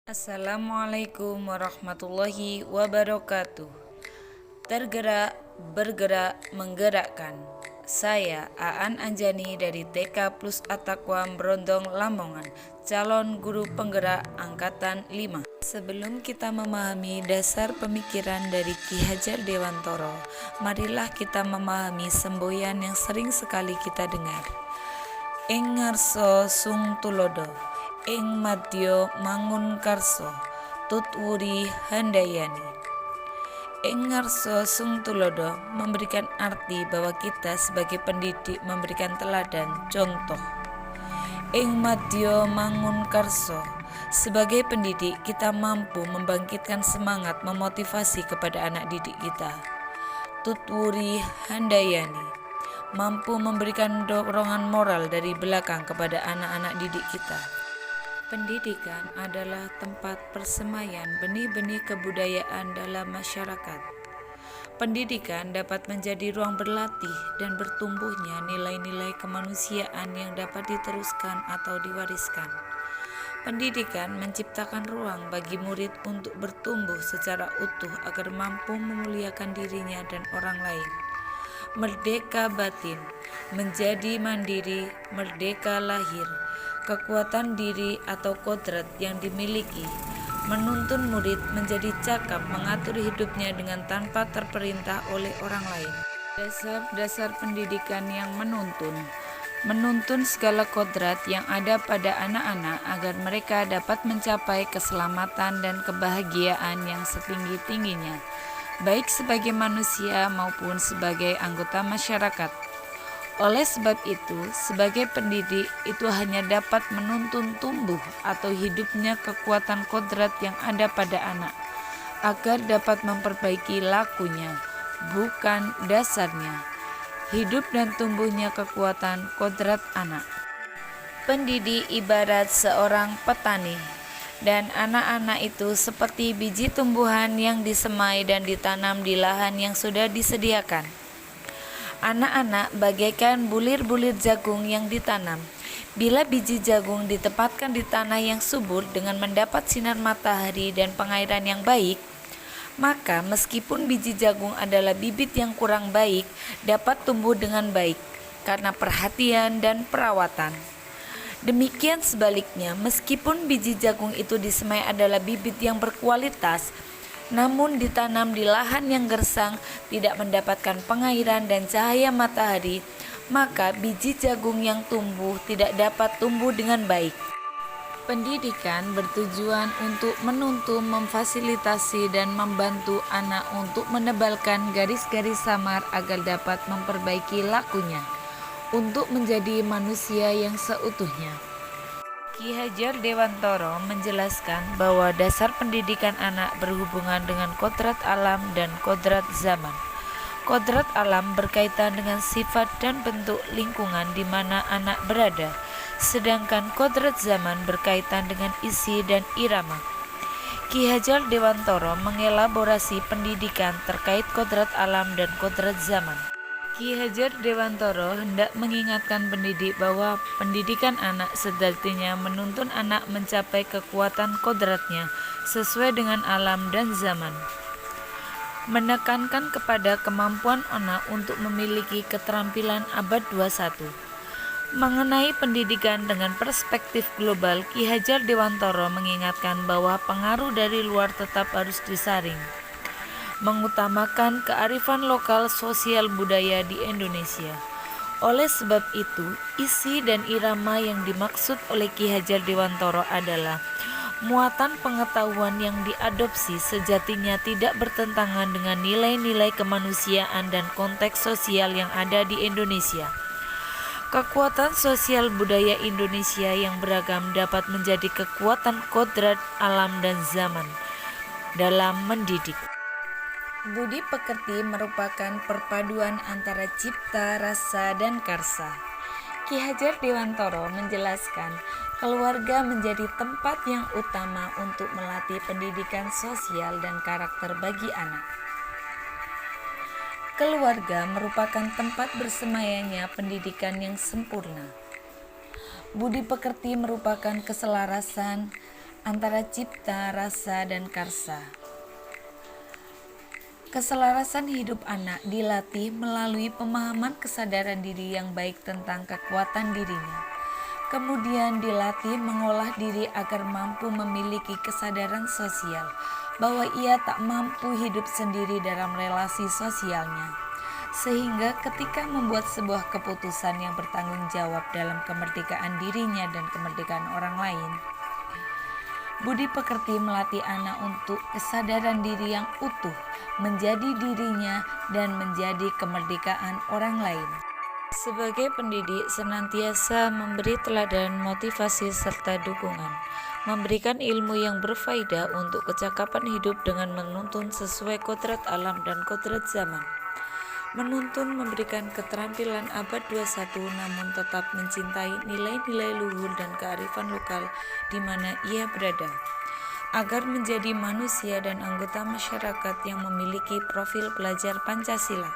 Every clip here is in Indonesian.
Assalamualaikum warahmatullahi wabarakatuh. Tergerak, bergerak, menggerakkan. Saya Aan Anjani dari TK Plus At-Taqwa Brondong Lamongan, calon guru penggerak angkatan 5. Sebelum kita memahami dasar pemikiran dari Ki Hajar Dewantoro, marilah kita memahami semboyan yang sering sekali kita dengar. Ing ngarsa sung tulodo, ing madya mangun karso, tutwuri handayani. Ing ngarsa sung tulodo memberikan arti bahwa kita sebagai pendidik memberikan teladan, contoh. Ing madya mangun karso, sebagai pendidik kita mampu membangkitkan semangat memotivasi kepada anak didik kita. Tutwuri handayani, mampu memberikan dorongan moral dari belakang kepada anak-anak didik kita. Pendidikan adalah tempat persemaian benih-benih kebudayaan dalam masyarakat. Pendidikan dapat menjadi ruang berlatih dan bertumbuhnya nilai-nilai kemanusiaan yang dapat diteruskan atau diwariskan. Pendidikan menciptakan ruang bagi murid untuk bertumbuh secara utuh agar mampu memuliakan dirinya dan orang lain. Merdeka batin, menjadi mandiri, merdeka lahir, kekuatan diri atau kodrat yang dimiliki, menuntun murid menjadi cakap mengatur hidupnya dengan tanpa terperintah oleh orang lain. Dasar-dasar pendidikan yang menuntun segala kodrat yang ada pada anak-anak agar mereka dapat mencapai keselamatan dan kebahagiaan yang setinggi-tingginya, baik sebagai manusia maupun sebagai anggota masyarakat. Oleh sebab itu, sebagai pendidik itu hanya dapat menuntun tumbuh atau hidupnya kekuatan kodrat yang ada pada anak, agar dapat memperbaiki lakunya, bukan dasarnya. Hidup dan tumbuhnya kekuatan kodrat anak. Pendidik ibarat seorang petani, dan anak-anak itu seperti biji tumbuhan yang disemai dan ditanam di lahan yang sudah disediakan. Anak-anak bagaikan bulir-bulir jagung yang ditanam. Bila biji jagung ditempatkan di tanah yang subur dengan mendapat sinar matahari dan pengairan yang baik, maka meskipun biji jagung adalah bibit yang kurang baik, dapat tumbuh dengan baik karena perhatian dan perawatan. Demikian sebaliknya, meskipun biji jagung itu disemai adalah bibit yang berkualitas, namun ditanam di lahan yang gersang, tidak mendapatkan pengairan dan cahaya matahari, maka biji jagung yang tumbuh tidak dapat tumbuh dengan baik. Pendidikan bertujuan untuk menuntun, memfasilitasi, dan membantu anak untuk menebalkan garis-garis samar agar dapat memperbaiki lakunya, untuk menjadi manusia yang seutuhnya. Ki Hajar Dewantoro menjelaskan bahwa dasar pendidikan anak berhubungan dengan kodrat alam dan kodrat zaman. Kodrat alam berkaitan dengan sifat dan bentuk lingkungan di mana anak berada, sedangkan kodrat zaman berkaitan dengan isi dan irama. Ki Hajar Dewantoro mengelaborasi pendidikan terkait kodrat alam dan kodrat zaman. Ki Hajar Dewantoro hendak mengingatkan pendidik bahwa pendidikan anak sejatinya menuntun anak mencapai kekuatan kodratnya sesuai dengan alam dan zaman. Menekankan kepada kemampuan anak untuk memiliki keterampilan abad 21. Mengenai pendidikan dengan perspektif global, Ki Hajar Dewantoro mengingatkan bahwa pengaruh dari luar tetap harus disaring, mengutamakan kearifan lokal sosial budaya di Indonesia. Oleh sebab itu, isi dan irama yang dimaksud oleh Ki Hajar Dewantoro adalah muatan pengetahuan yang diadopsi sejatinya tidak bertentangan dengan nilai-nilai kemanusiaan dan konteks sosial yang ada di Indonesia. Kekuatan sosial budaya Indonesia yang beragam dapat menjadi kekuatan kodrat alam dan zaman dalam mendidik. Budi pekerti merupakan perpaduan antara cipta, rasa, dan karsa. Ki Hajar Dewantoro menjelaskan, keluarga menjadi tempat yang utama untuk melatih pendidikan sosial dan karakter bagi anak. Keluarga merupakan tempat bersemayanya pendidikan yang sempurna. Budi pekerti merupakan keselarasan antara cipta, rasa, dan karsa. Keselarasan hidup anak dilatih melalui pemahaman kesadaran diri yang baik tentang kekuatan dirinya. Kemudian dilatih mengolah diri agar mampu memiliki kesadaran sosial, bahwa ia tak mampu hidup sendiri dalam relasi sosialnya. Sehingga ketika membuat sebuah keputusan yang bertanggung jawab dalam kemerdekaan dirinya dan kemerdekaan orang lain, budi pekerti melatih anak untuk kesadaran diri yang utuh, menjadi dirinya dan menjadi kemerdekaan orang lain. Sebagai pendidik, senantiasa memberi teladan, motivasi, serta dukungan, memberikan ilmu yang berfaedah untuk kecakapan hidup dengan menuntun sesuai kodrat alam dan kodrat zaman. Menuntun memberikan keterampilan abad 21 namun tetap mencintai nilai-nilai luhur dan kearifan lokal di mana ia berada, agar menjadi manusia dan anggota masyarakat yang memiliki profil pelajar Pancasila.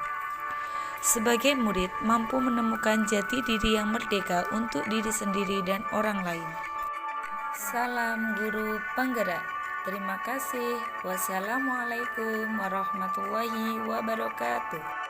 Sebagai murid, mampu menemukan jati diri yang merdeka untuk diri sendiri dan orang lain. Salam Guru Penggerak. Terima kasih. Wassalamualaikum warahmatullahi wabarakatuh.